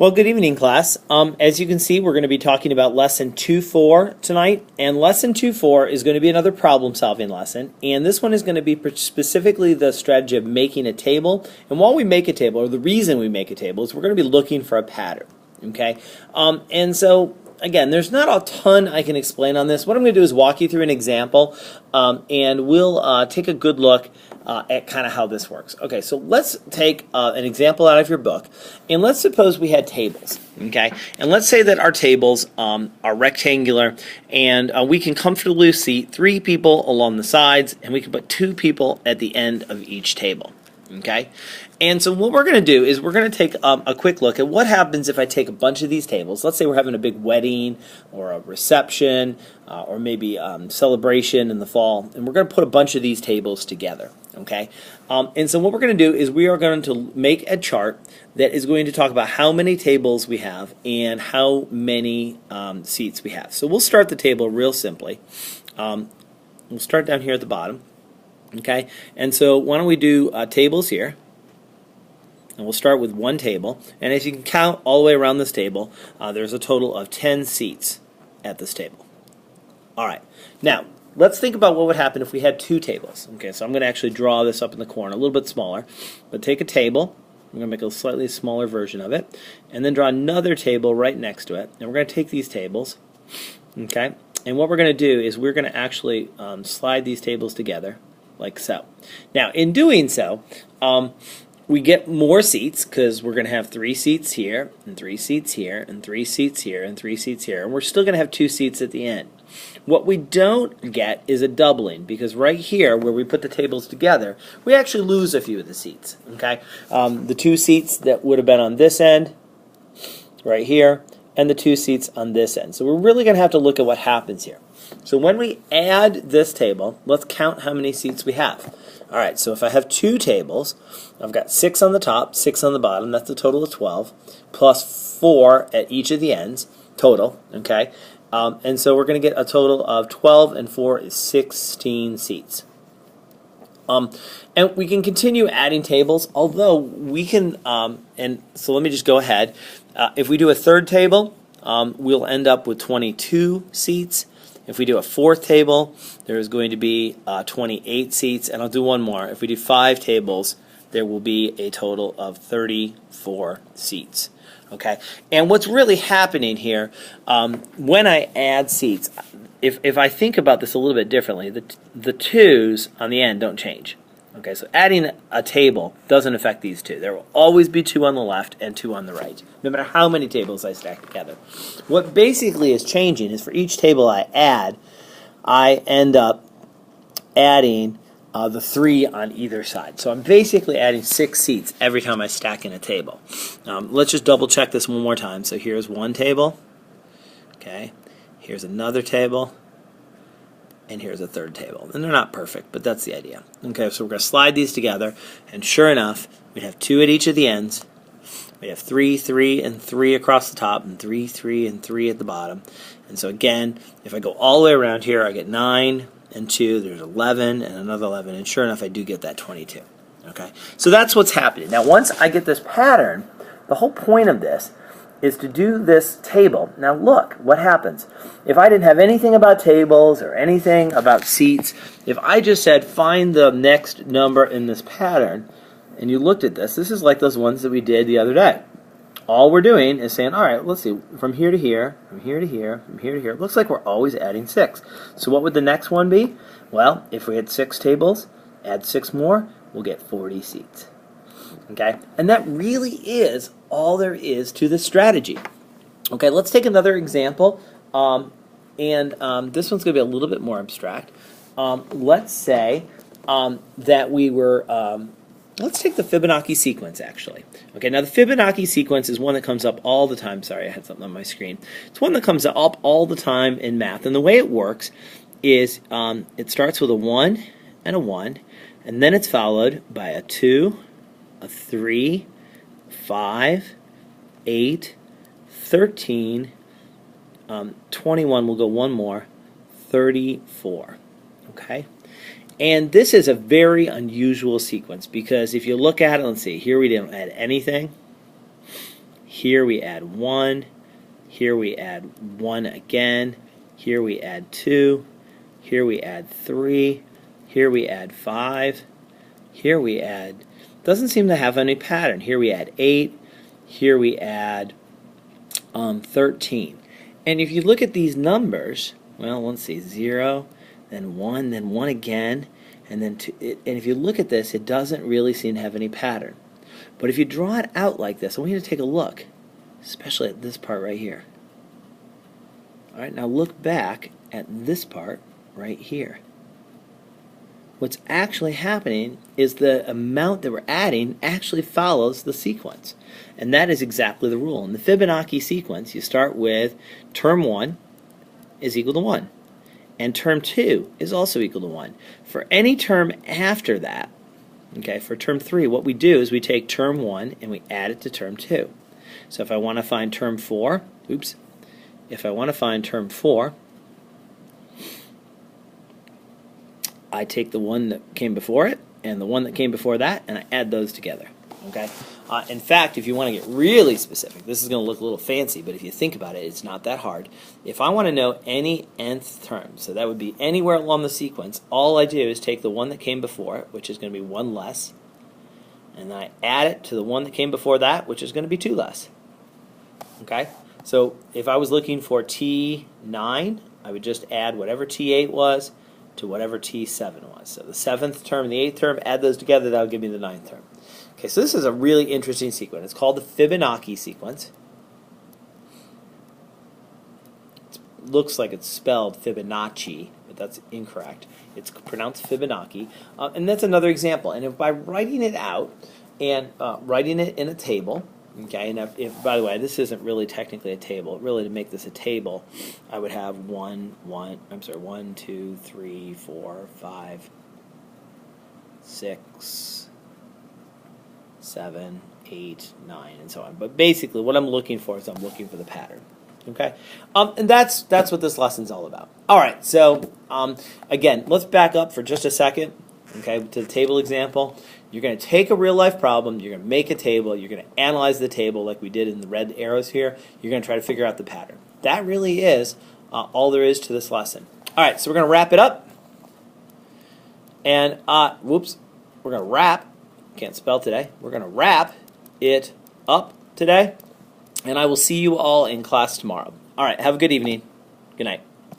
Well, good evening, class. As you can see, we're going to be talking about lesson 2.4 tonight, and lesson 2.4 is going to be another problem-solving lesson, and this one is going to be specifically the strategy of making a table. And while we make a table, or the reason we make a table, is we're going to be looking for a pattern. Okay, and so again, there's not a ton I can explain on this. What I'm going to do is walk you through an example, and we'll take a good look at kind of how this works. Okay, so let's take an example out of your book, and let's suppose we had tables, okay? And let's say that our tables are rectangular, and we can comfortably seat 3 people along the sides, and we can put 2 people at the end of each table, okay? And so what we're going to do is we're going to take a quick look at what happens if I take a bunch of these tables. Let's say we're having a big wedding or a reception or maybe celebration in the fall, and we're going to put a bunch of these tables together. Okay, and so what we're going to do is we are going to make a chart that is going to talk about how many tables we have and how many seats we have. So we'll start the table real simply. We'll start down here at the bottom. Okay, and so why don't we do tables here? And we'll start with 1 table, and as you can count all the way around this table, there's a total of 10 seats at this table. Alright, now let's think about what would happen if we had 2 tables. Okay, so I'm going to actually draw this up in the corner, a little bit smaller, but take a table, I'm going to make a slightly smaller version of it, and then draw another table right next to it, and we're going to take these tables, okay, and what we're going to do is we're going to actually slide these tables together, like so. Now, in doing so, we get more seats because we're going to have 3 seats here, and 3 seats here, and 3 seats here, and 3 seats here, and we're still going to have 2 seats at the end. What we don't get is a doubling, because right here where we put the tables together, we actually lose a few of the seats. Okay, the 2 seats that would have been on this end, right here, and the 2 seats on this end. So we're really going to have to look at what happens here. So when we add this table, let's count how many seats we have. Alright, so if I have 2 tables, I've got 6 on the top, 6 on the bottom, that's a total of 12, plus 4 at each of the ends, total, okay? And so we're going to get a total of 12 and 4 is 16 seats. And we can continue adding tables, although we can, and so let me just go ahead. If we do a 3rd table, we'll end up with 22 seats. If we do a 4th table, there is going to be 28 seats, and I'll do one more. If we do 5 tables, there will be a total of 34 seats. Okay, and what's really happening here, when I add seats, if I think about this a little bit differently, the 2's on the end don't change. Okay, so adding a table doesn't affect these 2. There will always be 2 on the left and 2 on the right, no matter how many tables I stack together. What basically is changing is for each table I add, I end up adding the 3 on either side. So I'm basically adding 6 seats every time I stack in a table. Let's just double check this one more time. So here's 1 table, okay, here's another table, and here's a 3rd table. And they're not perfect, but that's the idea. Okay, so we're going to slide these together, and sure enough, we have 2 at each of the ends. We have 3, 3, and 3 across the top, and 3, 3, and 3 at the bottom. And so again, if I go all the way around here, I get 9 and 2, there's 11, and another 11, and sure enough, I do get that 22. Okay, so that's what's happening. Now, once I get this pattern, the whole point of this is to do this table. Now look, what happens? If I didn't have anything about tables or anything about seats, if I just said find the next number in this pattern, and you looked at this, this is like those ones that we did the other day. All we're doing is saying, alright, let's see, from here to here, from here to here, from here to here, it looks like we're always adding 6. So what would the next one be? Well, if we had 6 tables, add 6 more, we'll get 40 seats. Okay, and that really is all there is to this strategy. Okay, let's take another example, and this one's going to be a little bit more abstract. Let's say that we were, let's take the Fibonacci sequence actually. Okay, now the Fibonacci sequence is one that comes up all the time. Sorry, I had something on my screen. It's one that comes up all the time in math, and the way it works is it starts with a 1 and a 1, and then it's followed by a 2, a 3, 5, 8, 13, 21, we'll go one more, 34, okay? And this is a very unusual sequence because if you look at it, let's see, here we didn't add anything, here we add 1, here we add 1 again, here we add 2, here we add 3, here we add 5, here we add, doesn't seem to have any pattern, here we add 8, here we add 13. And if you look at these numbers, well, let's see, 0, then 1 again, and then 2. And if you look at this, it doesn't really seem to have any pattern. But if you draw it out like this, I want you to take a look, especially at this part right here. All right, now look back at this part right here. What's actually happening is the amount that we're adding actually follows the sequence. And that is exactly the rule. In the Fibonacci sequence, you start with term 1 is equal to 1. And term 2 is also equal to 1. For any term after that, okay, for term 3, what we do is we take term 1 and we add it to term 2. So if I want to find term 4, if I want to find term 4, I take the one that came before it and the one that came before that, and I add those together. Okay. In fact, if you want to get really specific, this is going to look a little fancy, but if you think about it, it's not that hard. If I want to know any nth term, so that would be anywhere along the sequence, all I do is take the one that came before it, which is going to be 1 less, and then I add it to the one that came before that, which is going to be 2 less. Okay? So if I was looking for T9, I would just add whatever T8 was to whatever T7 was. So the 7th term and the 8th term, add those together, that'll give me the 9th term. Okay, so this is a really interesting sequence. It's called the Fibonacci sequence. It looks like it's spelled Fibonacci, but that's incorrect. It's pronounced Fibonacci. And that's another example. And if by writing it out and writing it in a table, okay, and if, by the way, this isn't really technically a table. Really, to make this a table, I would have 1, 2, 3, 4, 5, 6, 7, 8, 9, and so on. But basically, what I'm looking for is I'm looking for the pattern. Okay, and that's what this lesson's all about. All right, so again, let's back up for just a second. Okay, to the table example. You're going to take a real life problem. You're going to make a table. You're going to analyze the table like we did in the red arrows here. You're going to try to figure out the pattern. That really is all there is to this lesson. All right, so we're going to wrap it up. And we're going to wrap. Can't spell today. We're going to wrap it up today, and I will see you all in class tomorrow. All right, have a good evening. Good night.